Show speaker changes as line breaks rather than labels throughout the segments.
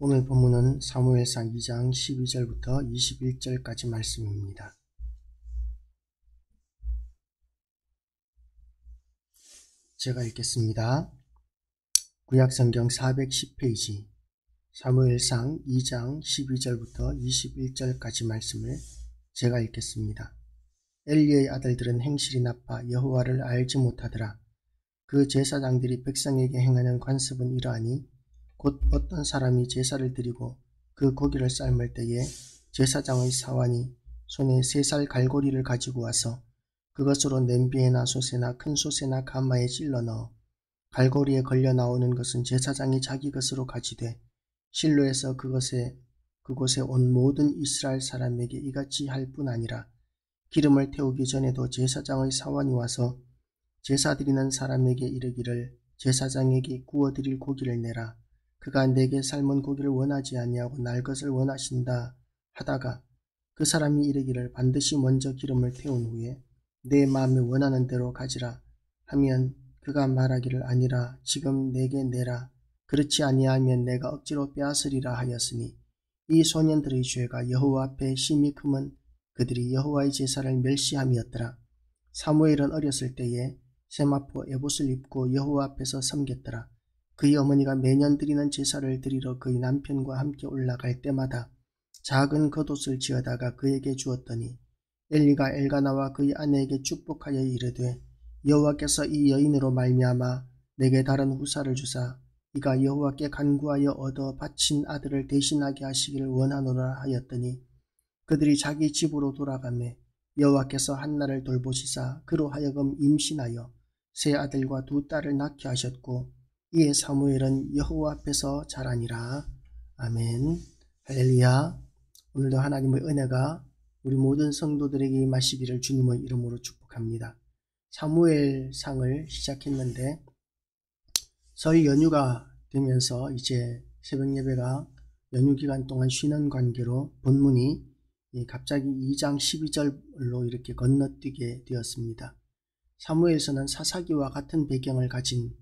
오늘 본문은 사무엘상 2장 12절부터 21절까지 말씀입니다. 제가 읽겠습니다. 구약성경 410페이지 사무엘상 2장 12절부터 21절까지 말씀을 제가 읽겠습니다. 엘리의 아들들은 행실이 나빠 여호와를 알지 못하더라. 그 제사장들이 백성에게 행하는 관습은 이러하니 곧 어떤 사람이 제사를 드리고 그 고기를 삶을 때에 제사장의 사환이 손에 3살 갈고리를 가지고 와서 그것으로 냄비에나 솥에나 큰 솥에나 가마에 찔러 넣어 갈고리에 걸려 나오는 것은 제사장이 자기 것으로 가지되 실로에서 그곳에 온 모든 이스라엘 사람에게 이같이 할 뿐 아니라 기름을 태우기 전에도 제사장의 사환이 와서 제사 드리는 사람에게 이르기를 제사장에게 구워드릴 고기를 내라. 그가 내게 삶은 고기를 원하지 아니하고 날 것을 원하신다 하다가 그 사람이 이르기를 반드시 먼저 기름을 태운 후에 내 마음에 원하는 대로 가지라 하면 그가 말하기를 아니라 지금 내게 내라. 그렇지 아니하면 내가 억지로 빼앗으리라 하였으니 이 소년들의 죄가 여호와 앞에 심히 크면 그들이 여호와의 제사를 멸시함이었더라. 사무엘은 어렸을 때에 세마포 에봇을 입고 여호와 앞에서 섬겼더라. 그의 어머니가 매년 드리는 제사를 드리러 그의 남편과 함께 올라갈 때마다 작은 겉옷을 지어다가 그에게 주었더니 엘리가 엘가나와 그의 아내에게 축복하여 이르되 여호와께서 이 여인으로 말미암아 내게 다른 후사를 주사 이가 여호와께 간구하여 얻어 바친 아들을 대신하게 하시기를 원하노라 하였더니 그들이 자기 집으로 돌아가매 여호와께서 한나를 돌보시사 그로 하여금 임신하여 3 아들과 2 딸을 낳게 하셨고 이에 사무엘은 여호와 앞에서 자라니라. 아멘. 할렐루야. 오늘도 하나님의 은혜가 우리 모든 성도들에게 임하시기를 주님의 이름으로 축복합니다. 사무엘상을 시작했는데 설 연휴가 되면서 이제 새벽 예배가 연휴 기간 동안 쉬는 관계로 본문이 갑자기 2장 12절로 이렇게 건너뛰게 되었습니다. 사무엘서는 사사기와 같은 배경을 가진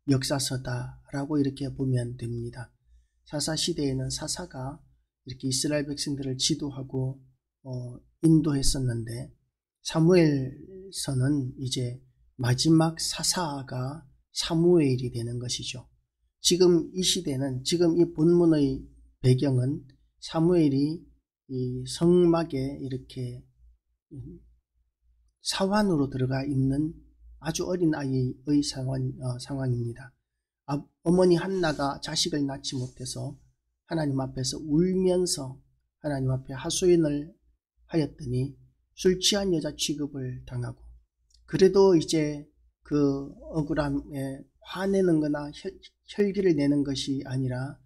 역사서다라고 이렇게 보면 됩니다. 사사시대에는 사사가 이렇게 이스라엘 백성들을 지도하고 인도했었는데 사무엘서는 이제 마지막 사사가 사무엘이 되는 것이죠. 지금 이 시대는 지금 이 본문의 배경은 사무엘이 이 성막에 이렇게 사환으로 들어가 있는 아주 어린 아이의 상황입니다. 어머니 한나가 자식을 낳지 못해서 하나님 앞에서 울면서 하나님 앞에 하소연을 하였더니 술 취한 여자 취급을 당하고 그래도 이제 그 억울함에 화내는 거나 혈기를 내는 것이 아니라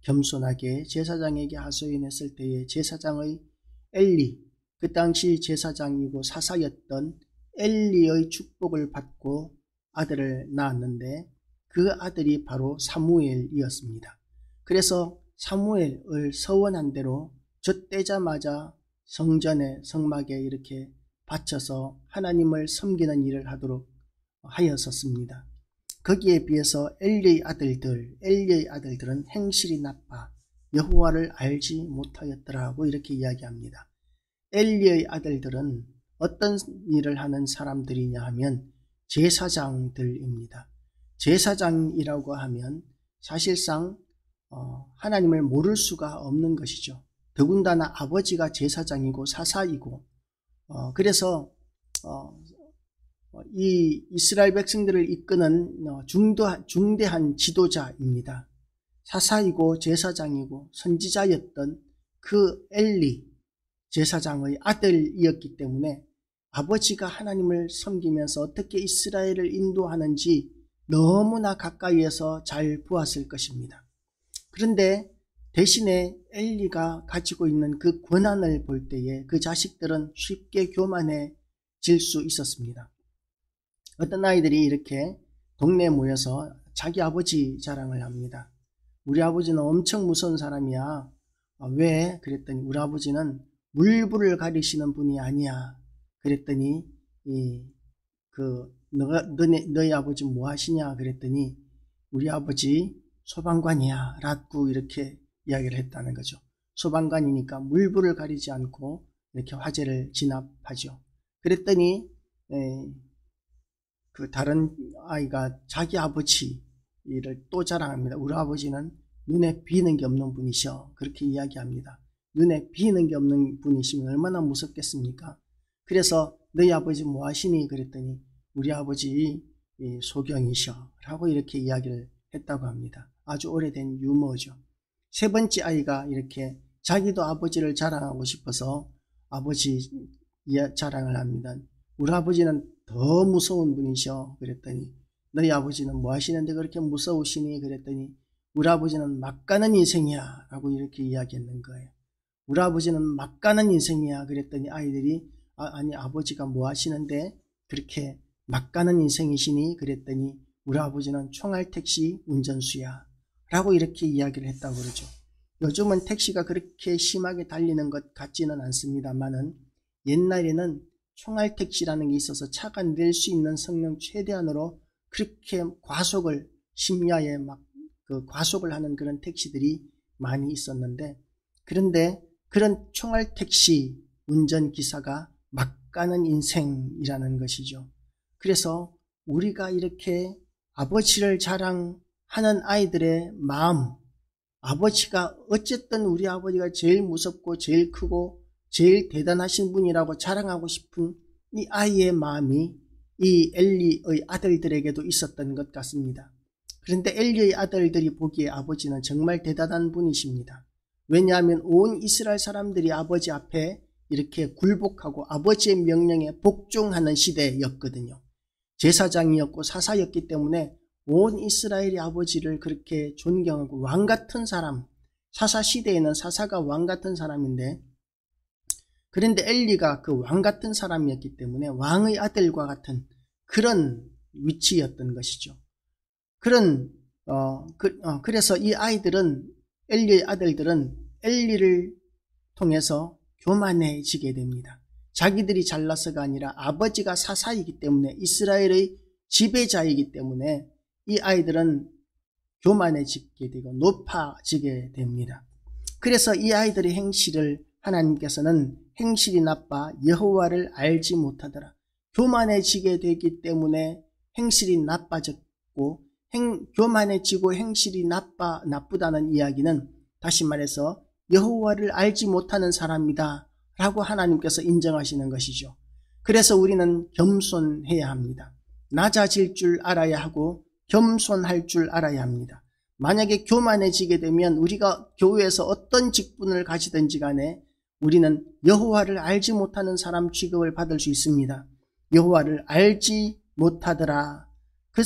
겸손하게 제사장에게 하소연했을 때에 제사장의 엘리, 그 당시 제사장이고 사사였던 엘리의 축복을 받고 아들을 낳았는데 그 아들이 바로 사무엘이었습니다. 그래서 사무엘을 서원한 대로 젖대자마자 성전에 성막에 이렇게 바쳐서 하나님을 섬기는 일을 하도록 하였었습니다. 거기에 비해서 엘리의 아들들은 행실이 나빠 여호와를 알지 못하였더라고 이렇게 이야기합니다. 엘리의 아들들은 어떤 일을 하는 사람들이냐 하면 제사장들입니다. 제사장이라고 하면 사실상 하나님을 모를 수가 없는 것이죠. 더군다나 아버지가 제사장이고 사사이고 그래서 이 이스라엘 백성들을 이끄는 중대한 지도자입니다. 사사이고 제사장이고 선지자였던 그 엘리 제사장의 아들이었기 때문에 아버지가 하나님을 섬기면서 어떻게 이스라엘을 인도하는지 너무나 가까이에서 잘 보았을 것입니다. 그런데 대신에 엘리가 가지고 있는 그 권한을 볼 때에 그 자식들은 쉽게 교만해질 수 있었습니다. 어떤 아이들이 이렇게 동네에 모여서 자기 아버지 자랑을 합니다. 우리 아버지는 엄청 무서운 사람이야. 왜? 그랬더니 우리 아버지는 물불을 가리시는 분이 아니야. 그랬더니 너희 아버지 뭐 하시냐? 그랬더니 우리 아버지 소방관이야 라고 이렇게 이야기를 했다는 거죠. 소방관이니까 물불을 가리지 않고 이렇게 화재를 진압하죠. 그랬더니 그 다른 아이가 자기 아버지를 또 자랑합니다. 우리 아버지는 눈에 비는 게 없는 분이셔. 그렇게 이야기합니다. 눈에 비는 게 없는 분이시면 얼마나 무섭겠습니까? 그래서 너희 아버지 뭐 하시니? 그랬더니 우리 아버지 소경이셔 라고 이렇게 이야기를 했다고 합니다. 아주 오래된 유머죠. 세 번째 아이가 이렇게 자기도 아버지를 자랑하고 싶어서 아버지 자랑을 합니다. 우리 아버지는 더 무서운 분이셔. 그랬더니 너희 아버지는 뭐 하시는데 그렇게 무서우시니? 그랬더니 우리 아버지는 막 가는 인생이야 라고 이렇게 이야기했는 거예요. 우리 아버지는 막 가는 인생이야. 그랬더니 아이들이 아니 아버지가 뭐 하시는데 그렇게 막 가는 인생이시니? 그랬더니 우리 아버지는 총알택시 운전수야 라고 이렇게 이야기를 했다고 그러죠. 요즘은 택시가 그렇게 심하게 달리는 것 같지는 않습니다만은 옛날에는 총알택시라는 게 있어서 차가 낼 수 있는 성능 최대한으로 그렇게 과속을 심야에 막 그 과속을 하는 그런 택시들이 많이 있었는데, 그런데 그런 총알택시 운전기사가 막 가는 인생이라는 것이죠. 그래서 우리가 이렇게 아버지를 자랑하는 아이들의 마음, 아버지가 어쨌든 우리 아버지가 제일 무섭고 제일 크고 제일 대단하신 분이라고 자랑하고 싶은 이 아이의 마음이 이 엘리의 아들들에게도 있었던 것 같습니다. 그런데 엘리의 아들들이 보기에 아버지는 정말 대단한 분이십니다. 왜냐하면 온 이스라엘 사람들이 아버지 앞에 이렇게 굴복하고 아버지의 명령에 복종하는 시대였거든요. 제사장이었고 사사였기 때문에 온 이스라엘이 아버지를 그렇게 존경하고 왕같은 사람, 사사 시대에는 사사가 왕같은 사람인데, 그런데 엘리가 그 왕같은 사람이었기 때문에 왕의 아들과 같은 그런 위치였던 것이죠. 그래서 이 아이들은, 엘리의 아들들은 엘리를 통해서 교만해지게 됩니다. 자기들이 잘나서가 아니라 아버지가 사사이기 때문에, 이스라엘의 지배자이기 때문에 이 아이들은 교만해지게 되고 높아지게 됩니다. 그래서 이 아이들의 행실을 하나님께서는 행실이 나빠 여호와를 알지 못하더라. 교만해지게 되기 때문에 행실이 나빠졌고, 교만해지고 행실이 나쁘다는 이야기는 다시 말해서 여호와를 알지 못하는 사람이다 라고 하나님께서 인정하시는 것이죠. 그래서 우리는 겸손해야 합니다. 낮아질 줄 알아야 하고 겸손할 줄 알아야 합니다. 만약에 교만해지게 되면 우리가 교회에서 어떤 직분을 가지든지 간에 우리는 여호와를 알지 못하는 사람 취급을 받을 수 있습니다. 여호와를 알지 못하더라. 그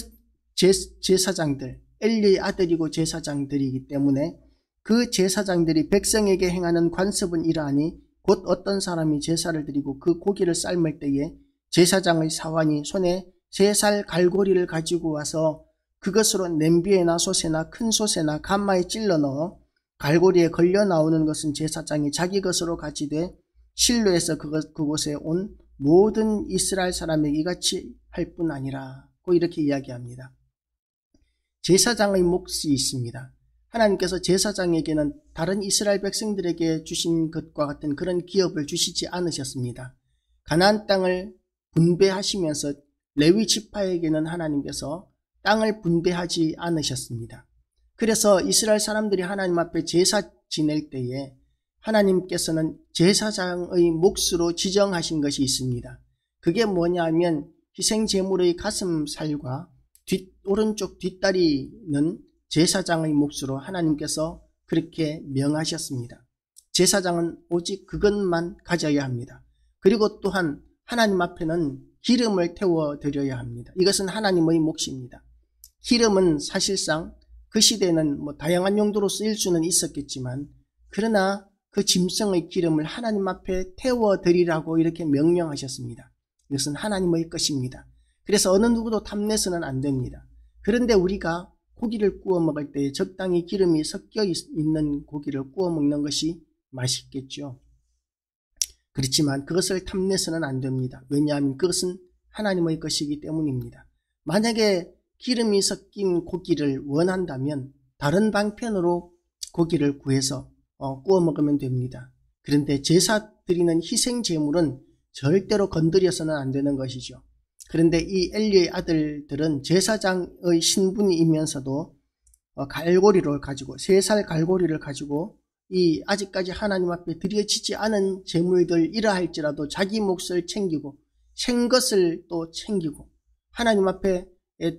제사장들, 엘리의 아들이고 제사장들이기 때문에 그 제사장들이 백성에게 행하는 관습은 이러하니 곧 어떤 사람이 제사를 드리고 그 고기를 삶을 때에 제사장의 사환이 손에 3살 갈고리를 가지고 와서 그것으로 냄비에나 솥에나 큰 솥에나 가마에 찔러 넣어 갈고리에 걸려 나오는 것은 제사장이 자기 것으로 가지되 실로에서 그곳에 온 모든 이스라엘 사람에게 이같이 할 뿐 아니라 고 이렇게 이야기합니다. 제사장의 몫이 있습니다. 하나님께서 제사장에게는 다른 이스라엘 백성들에게 주신 것과 같은 그런 기업을 주시지 않으셨습니다. 가나안 땅을 분배하시면서 레위 지파에게는 하나님께서 땅을 분배하지 않으셨습니다. 그래서 이스라엘 사람들이 하나님 앞에 제사 지낼 때에 하나님께서는 제사장의 몫으로 지정하신 것이 있습니다. 그게 뭐냐면 희생제물의 가슴살과 오른쪽 뒷다리는 제사장의 몫으로 하나님께서 그렇게 명하셨습니다. 제사장은 오직 그것만 가져야 합니다. 그리고 또한 하나님 앞에는 기름을 태워드려야 합니다. 이것은 하나님의 몫입니다. 기름은 사실상 그 시대에는 다양한 용도로 쓰일 수는 있었겠지만, 그러나 그 짐승의 기름을 하나님 앞에 태워드리라고 이렇게 명령하셨습니다. 이것은 하나님의 것입니다. 그래서 어느 누구도 탐내서는 안 됩니다. 그런데 우리가 고기를 구워 먹을 때 적당히 기름이 섞여 있는 고기를 구워 먹는 것이 맛있겠죠. 그렇지만 그것을 탐내서는 안 됩니다. 왜냐하면 그것은 하나님의 것이기 때문입니다. 만약에 기름이 섞인 고기를 원한다면 다른 방편으로 고기를 구해서 구워 먹으면 됩니다. 그런데 제사 드리는 희생 제물은 절대로 건드려서는 안 되는 것이죠. 그런데 이 엘리의 아들들은 제사장의 신분이면서도 갈고리를 가지고 3살 갈고리를 가지고 이 아직까지 하나님 앞에 드려지지 않은 제물들 이러할지라도 자기 몫을 챙기고 생것을 또 챙기고 하나님 앞에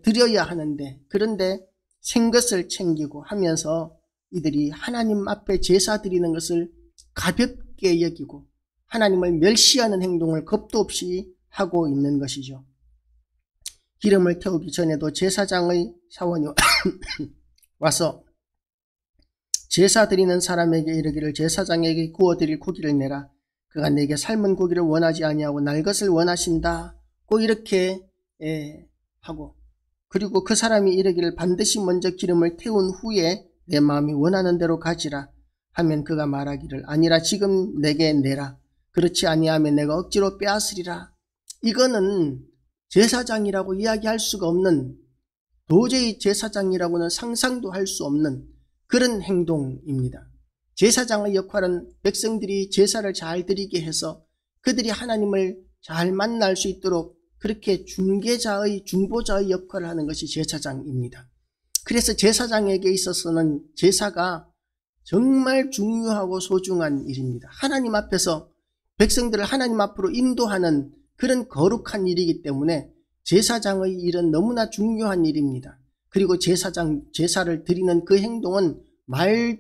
드려야 하는데 그런데 생것을 챙기고 하면서 이들이 하나님 앞에 제사 드리는 것을 가볍게 여기고 하나님을 멸시하는 행동을 겁도 없이 하고 있는 것이죠. 기름을 태우기 전에도 제사장의 사원이 와서 제사 드리는 사람에게 이르기를 제사장에게 구워드릴 고기를 내라. 그가 내게 삶은 고기를 원하지 아니하고 날 것을 원하신다고 이렇게 하고 그리고 그 사람이 이르기를 반드시 먼저 기름을 태운 후에 내 마음이 원하는 대로 가지라 하면 그가 말하기를 아니라 지금 내게 내라. 그렇지 아니하면 내가 억지로 빼앗으리라. 이거는 제사장이라고 이야기할 수가 없는 도저히 제사장이라고는 상상도 할 수 없는 그런 행동입니다. 제사장의 역할은 백성들이 제사를 잘 드리게 해서 그들이 하나님을 잘 만날 수 있도록 그렇게 중보자의 역할을 하는 것이 제사장입니다. 그래서 제사장에게 있어서는 제사가 정말 중요하고 소중한 일입니다. 하나님 앞에서 백성들을 하나님 앞으로 인도하는 그런 거룩한 일이기 때문에 제사장의 일은 너무나 중요한 일입니다. 그리고 제사를 드리는 그 행동은 말할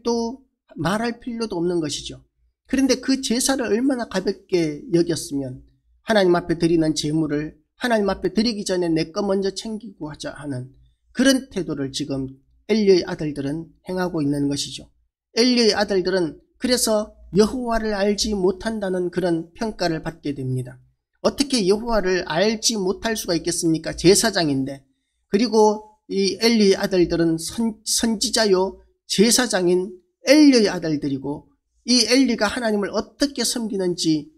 필요도 없는 것이죠. 그런데 그 제사를 얼마나 가볍게 여겼으면 하나님 앞에 드리는 제물을 하나님 앞에 드리기 전에 내 거 먼저 챙기고 하자 하는 그런 태도를 지금 엘리의 아들들은 행하고 있는 것이죠. 엘리의 아들들은 그래서 여호와를 알지 못한다는 그런 평가를 받게 됩니다. 어떻게 여호와를 알지 못할 수가 있겠습니까? 제사장인데. 그리고 이 엘리의 아들들은 선지자요 제사장인 엘리의 아들들이고 이 엘리가 하나님을 어떻게 섬기는지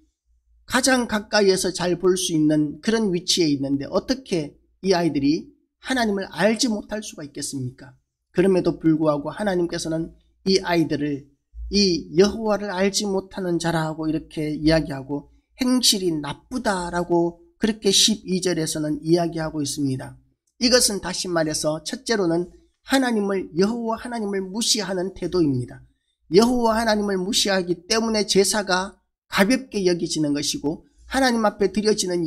가장 가까이에서 잘 볼 수 있는 그런 위치에 있는데 어떻게 이 아이들이 하나님을 알지 못할 수가 있겠습니까? 그럼에도 불구하고 하나님께서는 이 아이들을 이 여호와를 알지 못하는 자라고 이렇게 이야기하고 행실이 나쁘다라고 그렇게 12절에서는 이야기하고 있습니다. 이것은 다시 말해서 첫째로는 여호와 하나님을 무시하는 태도입니다. 여호와 하나님을 무시하기 때문에 제사가 가볍게 여기지는 것이고 하나님 앞에 드려지는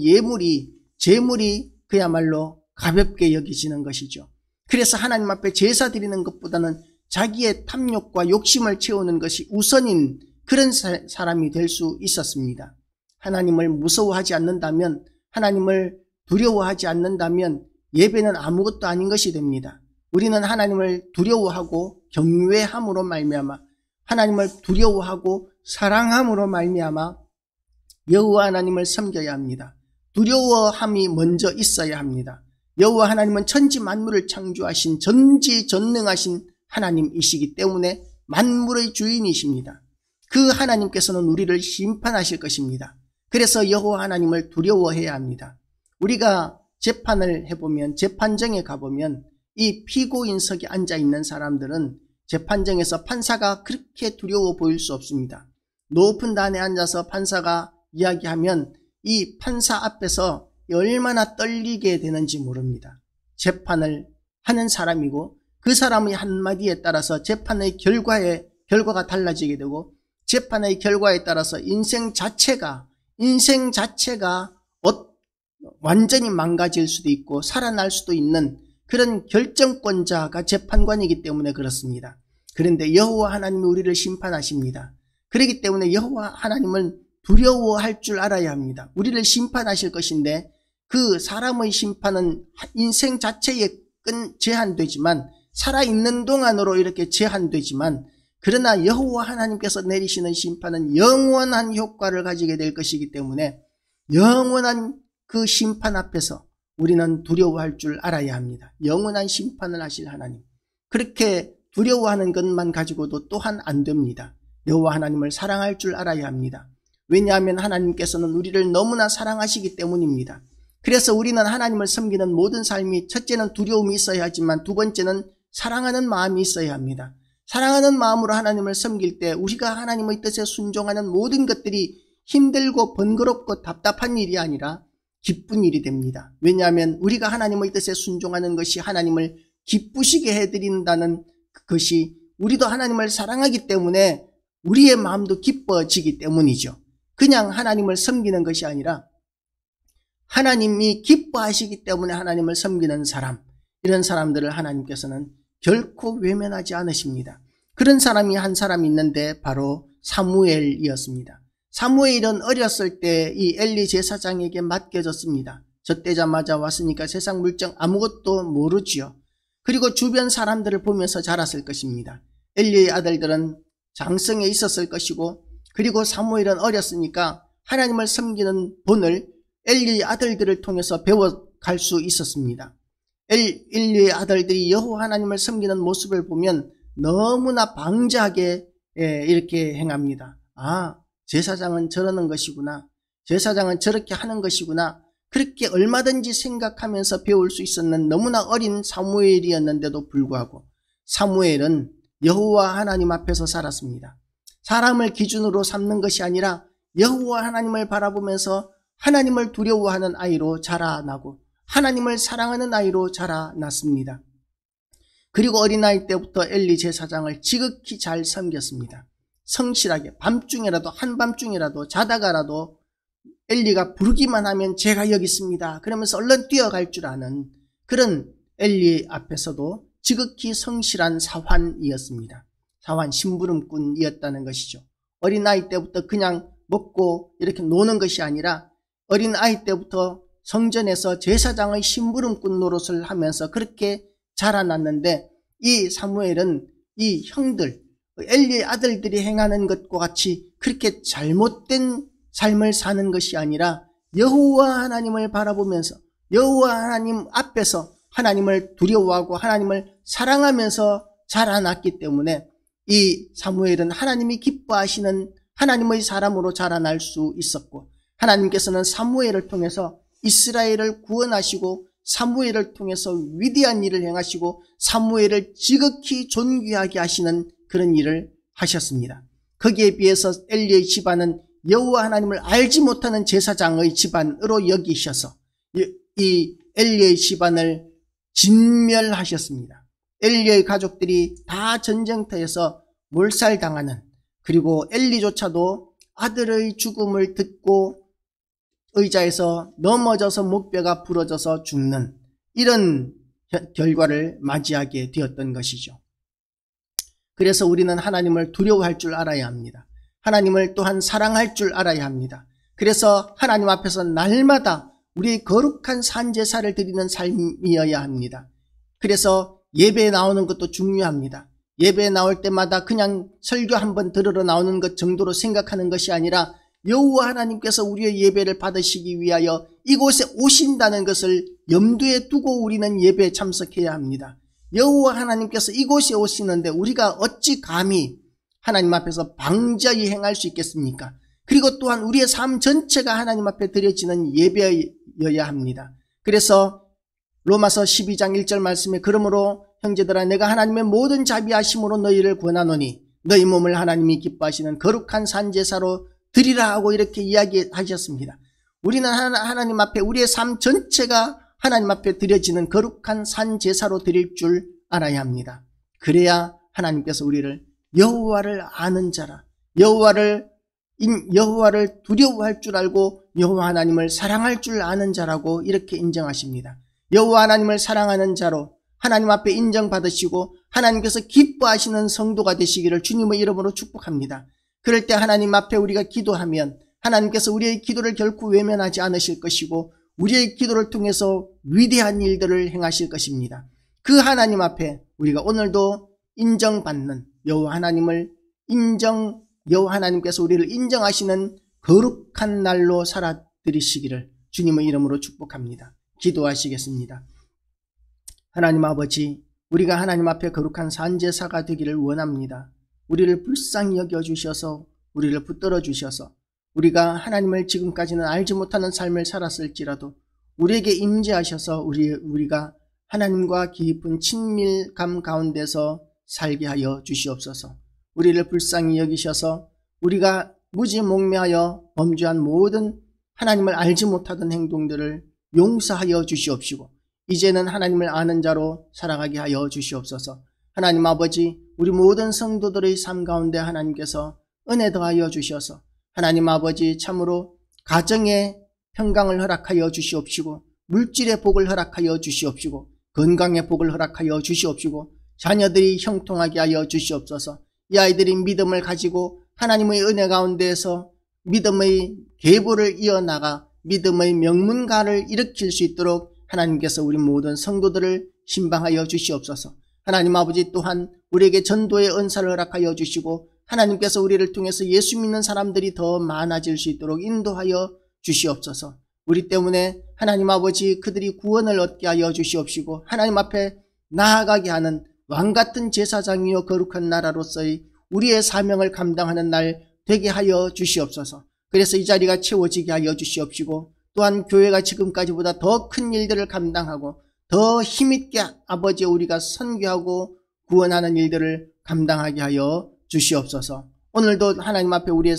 제물이 그야말로 가볍게 여기지는 것이죠. 그래서 하나님 앞에 제사 드리는 것보다는 자기의 탐욕과 욕심을 채우는 것이 우선인 그런 사람이 될 수 있었습니다. 하나님을 무서워하지 않는다면, 하나님을 두려워하지 않는다면 예배는 아무것도 아닌 것이 됩니다. 우리는 하나님을 두려워하고 경외함으로 말미암아 하나님을 두려워하고 사랑함으로 말미암아 여호와 하나님을 섬겨야 합니다. 두려워함이 먼저 있어야 합니다. 여호와 하나님은 천지 만물을 창조하신 전지전능하신 하나님이시기 때문에 만물의 주인이십니다. 그 하나님께서는 우리를 심판하실 것입니다. 그래서 여호와 하나님을 두려워해야 합니다. 우리가 재판을 해보면, 재판정에 가보면 이 피고인석에 앉아있는 사람들은 재판정에서 판사가 그렇게 두려워 보일 수 없습니다. 높은 단에 앉아서 판사가 이야기하면 이 판사 앞에서 얼마나 떨리게 되는지 모릅니다. 재판을 하는 사람이고 그 사람의 한마디에 따라서 재판의 결과가 달라지게 되고 재판의 결과에 따라서 인생 자체가 완전히 망가질 수도 있고 살아날 수도 있는 그런 결정권자가 재판관이기 때문에 그렇습니다. 그런데 여호와 하나님이 우리를 심판하십니다. 그렇기 때문에 여호와 하나님은 두려워할 줄 알아야 합니다. 우리를 심판하실 것인데 그 사람의 심판은 인생 자체에 제한되지만 살아있는 동안으로 이렇게 제한되지만 그러나 여호와 하나님께서 내리시는 심판은 영원한 효과를 가지게 될 것이기 때문에 영원한 그 심판 앞에서 우리는 두려워할 줄 알아야 합니다. 영원한 심판을 하실 하나님. 그렇게 두려워하는 것만 가지고도 또한 안 됩니다. 여호와 하나님을 사랑할 줄 알아야 합니다. 왜냐하면 하나님께서는 우리를 너무나 사랑하시기 때문입니다. 그래서 우리는 하나님을 섬기는 모든 삶이 첫째는 두려움이 있어야 하지만 두 번째는 사랑하는 마음이 있어야 합니다. 사랑하는 마음으로 하나님을 섬길 때 우리가 하나님의 뜻에 순종하는 모든 것들이 힘들고 번거롭고 답답한 일이 아니라 기쁜 일이 됩니다. 왜냐하면 우리가 하나님의 뜻에 순종하는 것이 하나님을 기쁘시게 해드린다는 것이 우리도 하나님을 사랑하기 때문에 우리의 마음도 기뻐지기 때문이죠. 그냥 하나님을 섬기는 것이 아니라 하나님이 기뻐하시기 때문에 하나님을 섬기는 사람, 이런 사람들을 하나님께서는 결코 외면하지 않으십니다. 그런 사람이 한 사람 있는데 바로 사무엘이었습니다. 사무엘은 어렸을 때 이 엘리 제사장에게 맡겨졌습니다. 젖되자마자 왔으니까 세상 물정 아무것도 모르지요. 그리고 주변 사람들을 보면서 자랐을 것입니다. 엘리의 아들들은 장성에 있었을 것이고, 그리고 사무엘은 어렸으니까 하나님을 섬기는 본을 엘리의 아들들을 통해서 배워갈 수 있었습니다. 엘리의 아들들이 여호와 하나님을 섬기는 모습을 보면 너무나 방자하게 이렇게 행합니다. 아, 제사장은 저러는 것이구나. 제사장은 저렇게 하는 것이구나. 그렇게 얼마든지 생각하면서 배울 수 있었는 너무나 어린 사무엘이었는데도 불구하고 사무엘은 여호와 하나님 앞에서 살았습니다. 사람을 기준으로 삼는 것이 아니라 여호와 하나님을 바라보면서 하나님을 두려워하는 아이로 자라나고 하나님을 사랑하는 아이로 자라났습니다. 그리고 어린아이 때부터 엘리 제사장을 지극히 잘 섬겼습니다. 성실하게 밤중이라도 한밤중이라도 자다가라도 엘리가 부르기만 하면 제가 여기 있습니다. 그러면서 얼른 뛰어갈 줄 아는 그런 엘리 앞에서도 지극히 성실한 사환이었습니다. 사환, 심부름꾼이었다는 것이죠. 어린아이 때부터 그냥 먹고 이렇게 노는 것이 아니라 어린아이 때부터 성전에서 제사장의 심부름꾼 노릇을 하면서 그렇게 자라났는데, 이 사무엘은 이 형들, 엘리의 아들들이 행하는 것과 같이 그렇게 잘못된 삶을 사는 것이 아니라 여호와 하나님을 바라보면서 여호와 하나님 앞에서 하나님을 두려워하고 하나님을 사랑하면서 자라났기 때문에 이 사무엘은 하나님이 기뻐하시는 하나님의 사람으로 자라날 수 있었고, 하나님께서는 사무엘을 통해서 이스라엘을 구원하시고 사무엘을 통해서 위대한 일을 행하시고 사무엘을 지극히 존귀하게 하시는 그런 일을 하셨습니다. 거기에 비해서 엘리의 집안은 여호와 하나님을 알지 못하는 제사장의 집안으로 여기셔서 이 엘리의 집안을 진멸하셨습니다. 엘리의 가족들이 다 전쟁터에서 몰살당하는, 그리고 엘리조차도 아들의 죽음을 듣고 의자에서 넘어져서 목뼈가 부러져서 죽는 이런 결과를 맞이하게 되었던 것이죠. 그래서 우리는 하나님을 두려워할 줄 알아야 합니다. 하나님을 또한 사랑할 줄 알아야 합니다. 그래서 하나님 앞에서 날마다 우리의 거룩한 산제사를 드리는 삶이어야 합니다. 그래서 예배에 나오는 것도 중요합니다. 예배에 나올 때마다 그냥 설교 한번 들으러 나오는 것 정도로 생각하는 것이 아니라 여호와 하나님께서 우리의 예배를 받으시기 위하여 이곳에 오신다는 것을 염두에 두고 우리는 예배에 참석해야 합니다. 여호와 하나님께서 이곳에 오시는데 우리가 어찌 감히 하나님 앞에서 방자히 행할 수 있겠습니까? 그리고 또한 우리의 삶 전체가 하나님 앞에 드려지는 예배여야 합니다. 그래서 로마서 12장 1절 말씀에 그러므로 형제들아 내가 하나님의 모든 자비하심으로 너희를 권하노니 너희 몸을 하나님이 기뻐하시는 거룩한 산제사로 드리라 하고 이렇게 이야기하셨습니다. 우리는 하나님 앞에 우리의 삶 전체가 하나님 앞에 드려지는 거룩한 산제사로 드릴 줄 알아야 합니다. 그래야 하나님께서 우리를 여호와를 아는 자라, 여호와를 두려워할 줄 알고 여호와 하나님을 사랑할 줄 아는 자라고 이렇게 인정하십니다. 여호와 하나님을 사랑하는 자로 하나님 앞에 인정받으시고 하나님께서 기뻐하시는 성도가 되시기를 주님의 이름으로 축복합니다. 그럴 때 하나님 앞에 우리가 기도하면 하나님께서 우리의 기도를 결코 외면하지 않으실 것이고 우리의 기도를 통해서 위대한 일들을 행하실 것입니다. 그 하나님 앞에 우리가 오늘도 인정받는 여호와 하나님께서 우리를 인정하시는 거룩한 날로 살아드리시기를 주님의 이름으로 축복합니다. 기도하시겠습니다. 하나님 아버지, 우리가 하나님 앞에 거룩한 산제사가 되기를 원합니다. 우리를 불쌍히 여겨주셔서 우리를 붙들어 주셔서 우리가 하나님을 지금까지는 알지 못하는 삶을 살았을지라도 우리에게 임재하셔서 우리가 하나님과 깊은 친밀감 가운데서 살게 하여 주시옵소서. 우리를 불쌍히 여기셔서 우리가 무지몽매하여 범죄한 모든 하나님을 알지 못하던 행동들을 용서하여 주시옵시고 이제는 하나님을 아는 자로 살아가게 하여 주시옵소서. 하나님 아버지, 우리 모든 성도들의 삶 가운데 하나님께서 은혜 더하여 주셔서 하나님 아버지 참으로 가정의 평강을 허락하여 주시옵시고 물질의 복을 허락하여 주시옵시고 건강의 복을 허락하여 주시옵시고 자녀들이 형통하게 하여 주시옵소서. 이 아이들이 믿음을 가지고 하나님의 은혜 가운데에서 믿음의 계보를 이어나가 믿음의 명문가를 일으킬 수 있도록 하나님께서 우리 모든 성도들을 신방하여 주시옵소서. 하나님 아버지 또한 우리에게 전도의 은사를 허락하여 주시고 하나님께서 우리를 통해서 예수 믿는 사람들이 더 많아질 수 있도록 인도하여 주시옵소서. 우리 때문에 하나님 아버지 그들이 구원을 얻게 하여 주시옵시고 하나님 앞에 나아가게 하는 왕같은 제사장이요 거룩한 나라로서의 우리의 사명을 감당하는 날 되게 하여 주시옵소서. 그래서 이 자리가 채워지게 하여 주시옵시고 또한 교회가 지금까지보다 더 큰 일들을 감당하고 더 힘있게 아버지 우리가 선교하고 구원하는 일들을 감당하게 하여 주시옵소서. 오늘도 하나님 앞에 우리의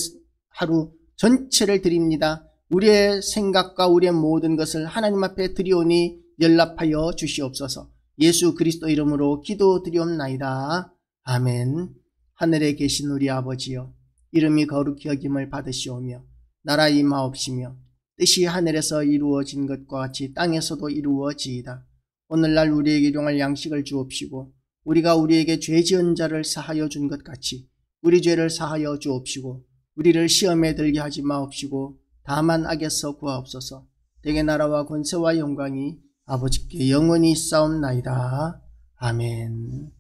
하루 전체를 드립니다. 우리의 생각과 우리의 모든 것을 하나님 앞에 드리오니 연락하여 주시옵소서. 예수 그리스도 이름으로 기도드리옵나이다. 아멘. 하늘에 계신 우리 아버지여, 이름이 거룩히 여김을 받으시오며 나라 임하옵시며 뜻이 하늘에서 이루어진 것과 같이 땅에서도 이루어지이다. 오늘날 우리에게 일용할 양식을 주옵시고 우리가 우리에게 죄 지은 자를 사하여 준 것 같이 우리 죄를 사하여 주옵시고 우리를 시험에 들게 하지 마옵시고 다만 악에서 구하옵소서. 대개 나라와 권세와 영광이 아버지께 영원히 있사옵나이다. 아멘.